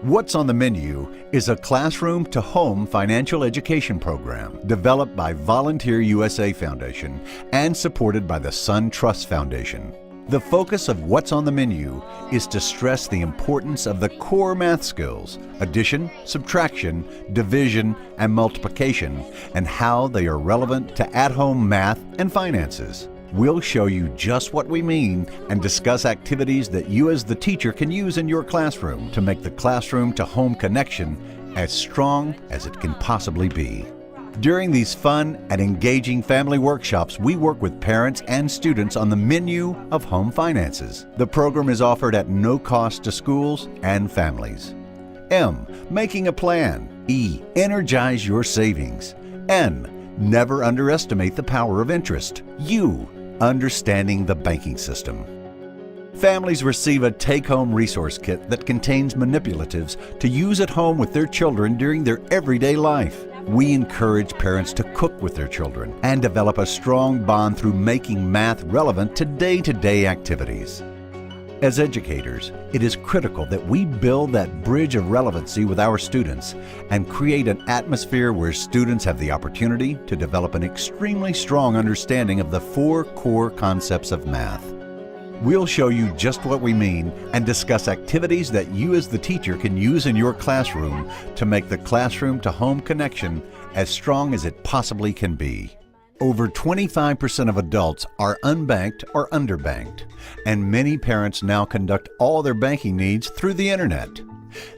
What's on the Menu is a classroom to home financial education program developed by Volunteer USA Foundation and supported by the Sun Trust Foundation. The focus of What's on the Menu is to stress the importance of the core math skills, addition, subtraction, division, and multiplication, and how they are relevant to at-home math and finances. We'll show you just what we mean and discuss activities that you as the teacher can use in your classroom to make the classroom to home connection as strong as it can possibly be. During these fun and engaging family workshops, we work with parents and students on the menu of home finances. The program is offered at no cost to schools and families. M. Making a plan. E. Energize your savings. N. Never underestimate the power of interest. U. Understanding the banking system. Families receive a take-home resource kit that contains manipulatives to use at home with their children during their everyday life. We encourage parents to cook with their children and develop a strong bond through making math relevant to day-to-day activities. As educators, it is critical that we build that bridge of relevancy with our students and create an atmosphere where students have the opportunity to develop an extremely strong understanding of the 4 core concepts of math. We'll show you just what we mean and discuss activities that you as the teacher can use in your classroom to make the classroom to home connection as strong as it possibly can be. Over 25% of adults are unbanked or underbanked, and many parents now conduct all their banking needs through the internet.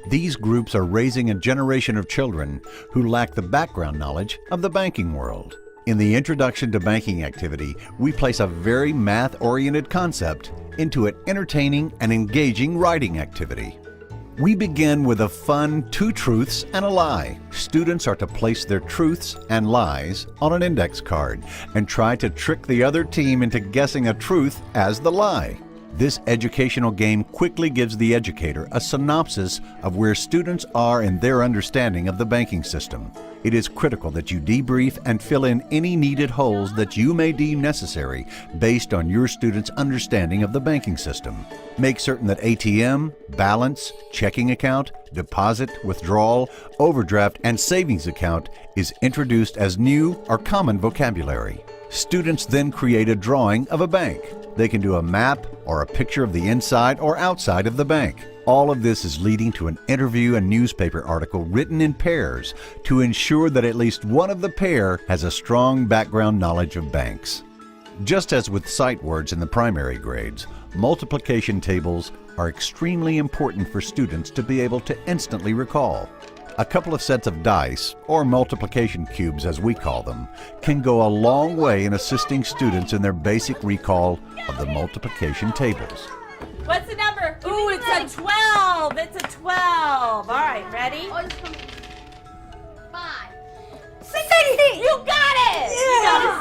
These groups are raising a generation of children who lack the background knowledge of the banking world. In the Introduction to Banking activity, we place a very math-oriented concept into an entertaining and engaging writing activity. We begin with a fun 2 truths and a lie. Students are to place their truths and lies on an index card and try to trick the other team into guessing a truth as the lie. This educational game quickly gives the educator a synopsis of where students are in their understanding of the banking system. It is critical that you debrief and fill in any needed holes that you may deem necessary based on your students' understanding of the banking system. Make certain that ATM, balance, checking account, deposit, withdrawal, overdraft, and savings account is introduced as new or common vocabulary. Students then create a drawing of a bank. They can do a map or a picture of the inside or outside of the bank. All of this is leading to an interview and newspaper article written in pairs to ensure that at least one of the pair has a strong background knowledge of banks. Just as with sight words in the primary grades, multiplication tables are extremely important for students to be able to instantly recall. A couple of sets of dice, or multiplication cubes as we call them, can go a long way in assisting students in their basic recall of the multiplication tables. What's the number? Ooh, it's a 12. It's a 12. All right, ready? 5. 60. You got it. Yeah.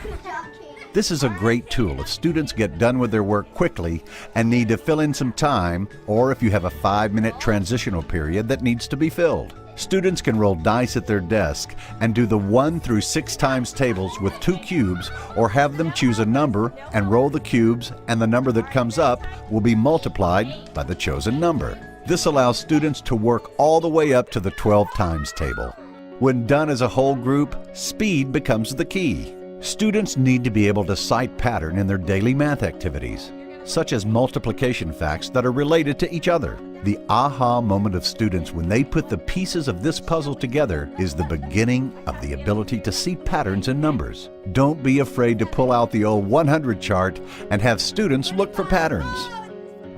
You got it. This is a great tool if students get done with their work quickly and need to fill in some time, or if you have a 5-minute transitional period that needs to be filled. Students can roll dice at their desk and do the 1 through 6 times tables with 2 cubes, or have them choose a number and roll the cubes, and the number that comes up will be multiplied by the chosen number. This allows students to work all the way up to the 12 times table. When done as a whole group, speed becomes the key. Students need to be able to cite pattern in their daily math activities, such as multiplication facts that are related to each other. The aha moment of students when they put the pieces of this puzzle together is the beginning of the ability to see patterns in numbers. Don't be afraid to pull out the old 100 chart and have students look for patterns.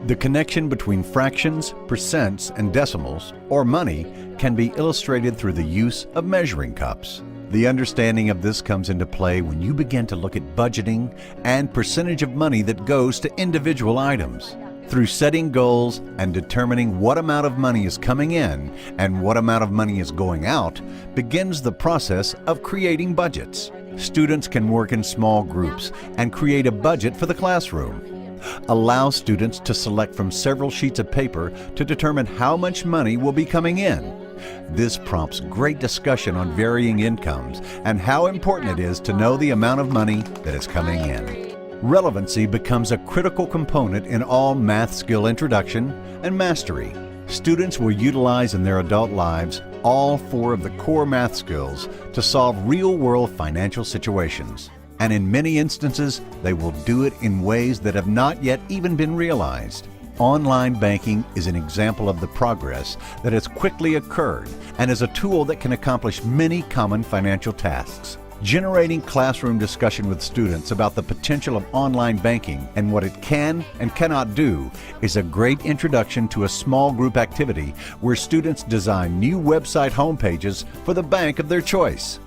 The connection between fractions, percents, and decimals, or money, can be illustrated through the use of measuring cups. The understanding of this comes into play when you begin to look at budgeting and percentage of money that goes to individual items. Through setting goals and determining what amount of money is coming in and what amount of money is going out begins the process of creating budgets. Students can work in small groups and create a budget for the classroom. Allow students to select from several sheets of paper to determine how much money will be coming in. This prompts great discussion on varying incomes and how important it is to know the amount of money that is coming in. Relevancy becomes a critical component in all math skill introduction and mastery. Students will utilize in their adult lives all 4 of the core math skills to solve real-world financial situations. And in many instances, they will do it in ways that have not yet even been realized. Online banking is an example of the progress that has quickly occurred and is a tool that can accomplish many common financial tasks. Generating classroom discussion with students about the potential of online banking and what it can and cannot do is a great introduction to a small group activity where students design new website homepages for the bank of their choice.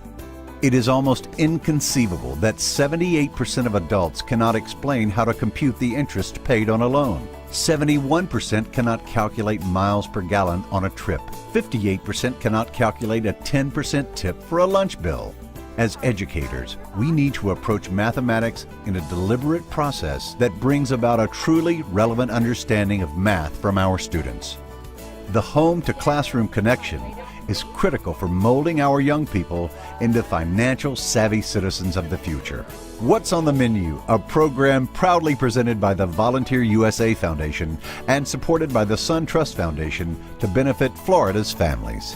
It is almost inconceivable that 78% of adults cannot explain how to compute the interest paid on a loan. 71% cannot calculate miles per gallon on a trip. 58% cannot calculate a 10% tip for a lunch bill. As educators, we need to approach mathematics in a deliberate process that brings about a truly relevant understanding of math from our students. The home-to-classroom connection is critical for molding our young people into financial savvy citizens of the future. What's on the Menu? A program proudly presented by the Volunteer USA Foundation and supported by the Sun Trust Foundation to benefit Florida's families.